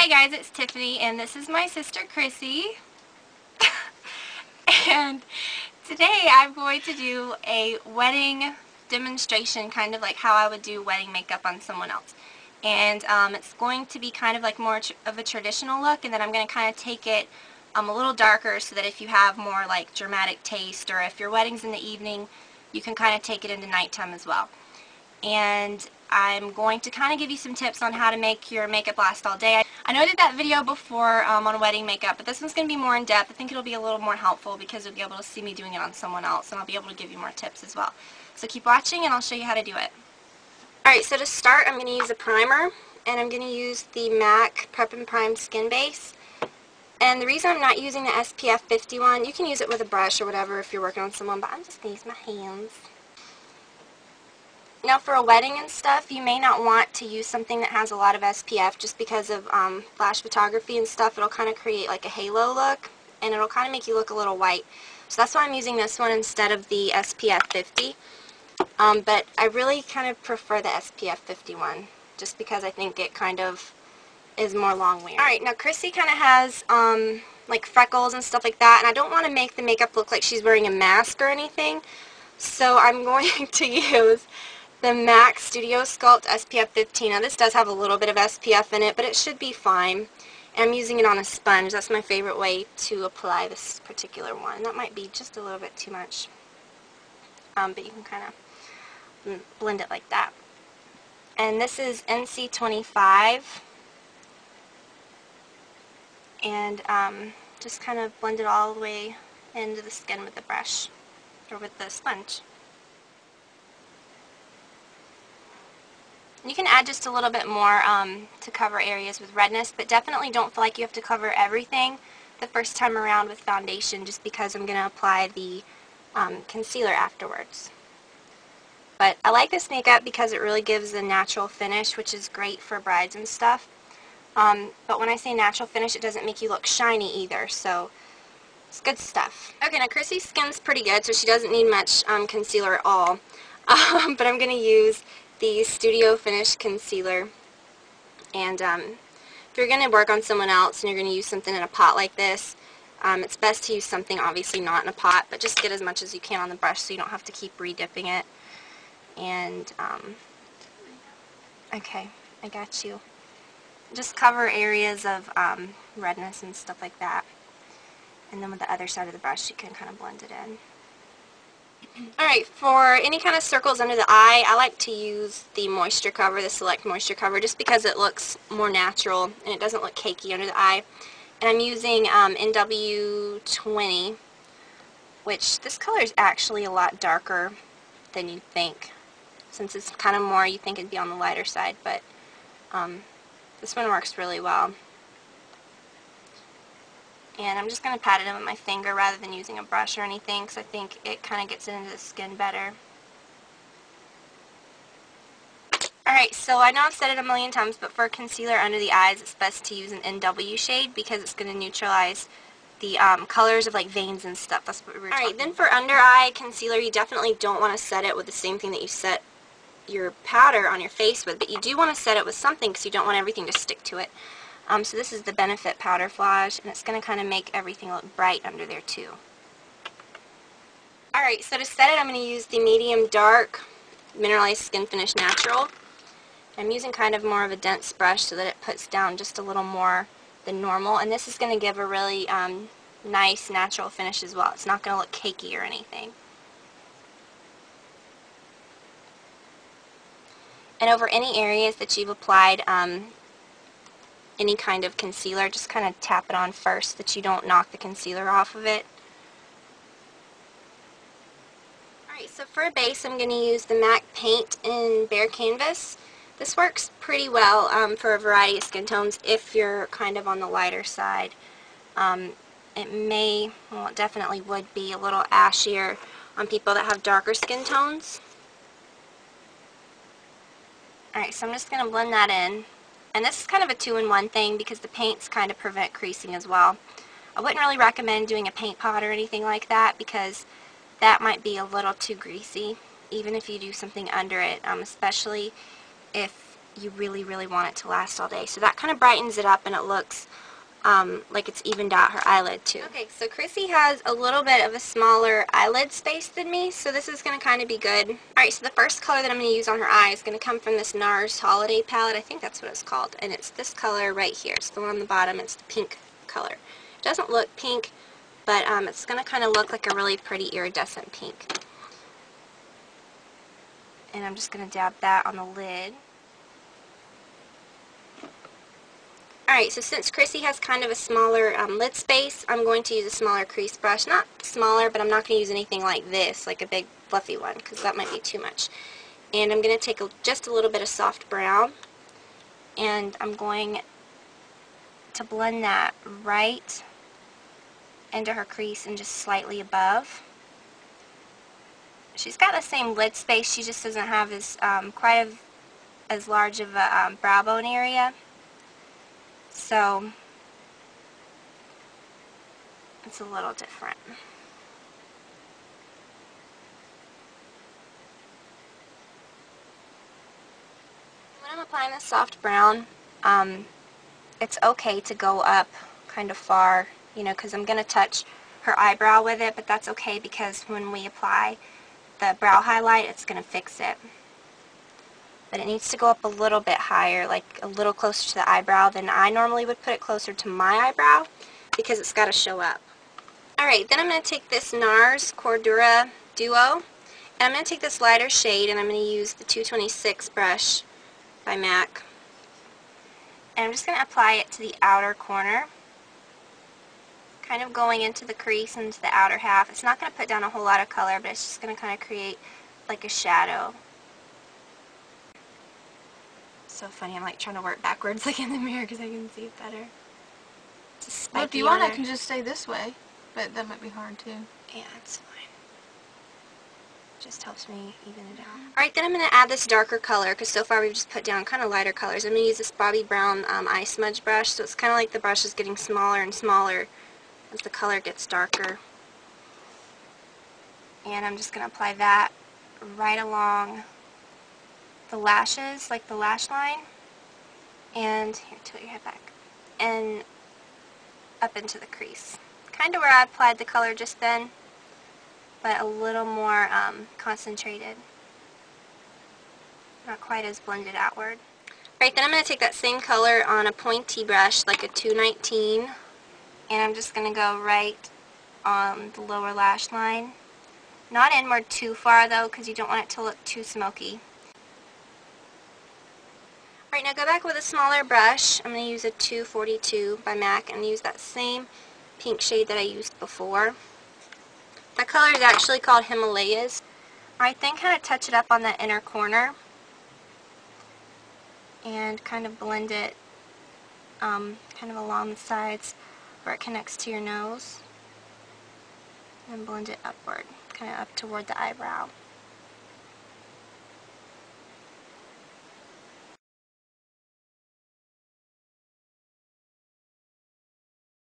Hey guys, it's Tiffany and this is my sister Chrissy. And today I'm going to do a wedding demonstration, kind of like how I would do wedding makeup on someone else. And it's going to be kind of like more of a traditional look, and then I'm going to kind of take it a little darker so that if you have more like dramatic taste, or if your wedding's in the evening, you can kind of take it into nighttime as well. And I'm going to kind of give you some tips on how to make your makeup last all day. I know I did that video before on wedding makeup, but this one's going to be more in depth. I think it'll be a little more helpful because you'll be able to see me doing it on someone else, and I'll be able to give you more tips as well. So keep watching and I'll show you how to do it. Alright, so to start I'm going to use a primer, and I'm going to use the MAC Prep and Prime Skin Base. And the reason I'm not using the SPF 51, you can use it with a brush or whatever if you're working on someone, but I'm just going to use my hands. Now for a wedding and stuff, you may not want to use something that has a lot of SPF just because of flash photography and stuff. It'll kind of create like a halo look, and it'll kind of make you look a little white. So that's why I'm using this one instead of the SPF 50. But I really kind of prefer the SPF 51 just because I think it kind of is more long-wearing. Alright, now Chrissy kind of has like freckles and stuff like that, and I don't want to make the makeup look like she's wearing a mask or anything. So I'm going to use the MAC Studio Sculpt SPF 15. Now this does have a little bit of SPF in it, but it should be fine. And I'm using it on a sponge. That's my favorite way to apply this particular one. That might be just a little bit too much. But you can kind of blend it like that. And this is NC25. And just kind of blend it all the way into the skin with the brush, or with the sponge. You can add just a little bit more to cover areas with redness, but definitely don't feel like you have to cover everything the first time around with foundation, just because I'm going to apply the concealer afterwards. But I like this makeup because it really gives a natural finish, which is great for brides and stuff. But when I say natural finish, it doesn't make you look shiny either, so it's good stuff. Okay, now Chrissy's skin's pretty good, so she doesn't need much concealer at all. But I'm going to use the Studio Finish Concealer. And if you're going to work on someone else and you're going to use something in a pot like this, it's best to use something obviously not in a pot, but just get as much as you can on the brush so you don't have to keep re-dipping it. And, okay, I got you. Just cover areas of redness and stuff like that. And then with the other side of the brush you can kind of blend it in. Alright, for any kind of circles under the eye, I like to use the moisture cover, the Select Moisture Cover, just because it looks more natural and it doesn't look cakey under the eye. And I'm using NW20, which this color is actually a lot darker than you'd think. Since it's kind of more, you think it'd be on the lighter side, but this one works really well. And I'm just going to pat it in with my finger rather than using a brush or anything, because I think it kind of gets into the skin better. Alright, so I know I've said it a million times, but for concealer under the eyes, it's best to use an NW shade because it's going to neutralize the colors of like veins and stuff. That's what we were talking about. Alright, then for under eye concealer, you definitely don't want to set it with the same thing that you set your powder on your face with, but you do want to set it with something because you don't want everything to stick to it. So this is the Benefit Powder Flage, and it's going to kind of make everything look bright under there too. Alright, so to set it I'm going to use the Medium Dark Mineralized Skin Finish Natural. I'm using kind of more of a dense brush so that it puts down just a little more than normal, and this is going to give a really nice natural finish as well. It's not going to look cakey or anything. And over any areas that you've applied any kind of concealer, just kind of tap it on first so that you don't knock the concealer off of it. Alright, so for a base I'm going to use the MAC Paint in Bare Canvas. This works pretty well for a variety of skin tones if you're kind of on the lighter side. It may, well it definitely would be a little ashier on people that have darker skin tones. Alright, so I'm just going to blend that in. And this is kind of a two-in-one thing because the paints kind of prevent creasing as well. I wouldn't really recommend doing a paint pot or anything like that because that might be a little too greasy, even if you do something under it, especially if you really, really want it to last all day. So that kind of brightens it up and it looks like it's evened out her eyelid too. Okay, so Chrissy has a little bit of a smaller eyelid space than me, so this is going to kind of be good. Alright, so the first color that I'm going to use on her eye is going to come from this NARS Holiday palette. I think that's what it's called. And it's this color right here. It's the one on the bottom. It's the pink color. It doesn't look pink, but it's going to kind of look like a really pretty iridescent pink. And I'm just going to dab that on the lid. Alright, so since Chrissy has kind of a smaller lid space, I'm going to use a smaller crease brush. Not smaller, but I'm not going to use anything like this, like a big fluffy one, because that might be too much. And I'm going to take just a little bit of soft brown, and I'm going to blend that right into her crease and just slightly above. She's got the same lid space, she just doesn't have as large of a brow bone area. So it's a little different. When I'm applying this soft brown, it's okay to go up kind of far, you know, because I'm going to touch her eyebrow with it, but that's okay because when we apply the brow highlight, it's going to fix it. But it needs to go up a little bit higher, like a little closer to the eyebrow than I normally would put it closer to my eyebrow, because it's got to show up. Alright, then I'm going to take this NARS Cordura Duo, and I'm going to take this lighter shade, and I'm going to use the 226 brush by MAC. And I'm just going to apply it to the outer corner, kind of going into the crease, into the outer half. It's not going to put down a whole lot of color, but it's just going to kind of create like a shadow. So funny, I'm like trying to work backwards like in the mirror because I can see it better. Well, if you want, I can just stay this way, but that might be hard too. Yeah, it's fine. Just helps me even it out. Alright, then I'm going to add this darker color, because so far we've just put down kind of lighter colors. I'm going to use this Bobbi Brown eye smudge brush, so it's kind of like the brush is getting smaller and smaller as the color gets darker. And I'm just going to apply that right along the lashes, like the lash line, and here, tilt your head back, and up into the crease. Kind of where I applied the color just then, but a little more concentrated. Not quite as blended outward. Right, then I'm going to take that same color on a pointy brush, like a 219, and I'm just going to go right on the lower lash line. Not inward too far though, because you don't want it to look too smoky. Alright, now go back with a smaller brush. I'm going to use a 242 by MAC and use that same pink shade that I used before. That color is actually called Himalayas. Alright, then kind of touch it up on that inner corner and kind of blend it kind of along the sides where it connects to your nose, and blend it upward, kind of up toward the eyebrow.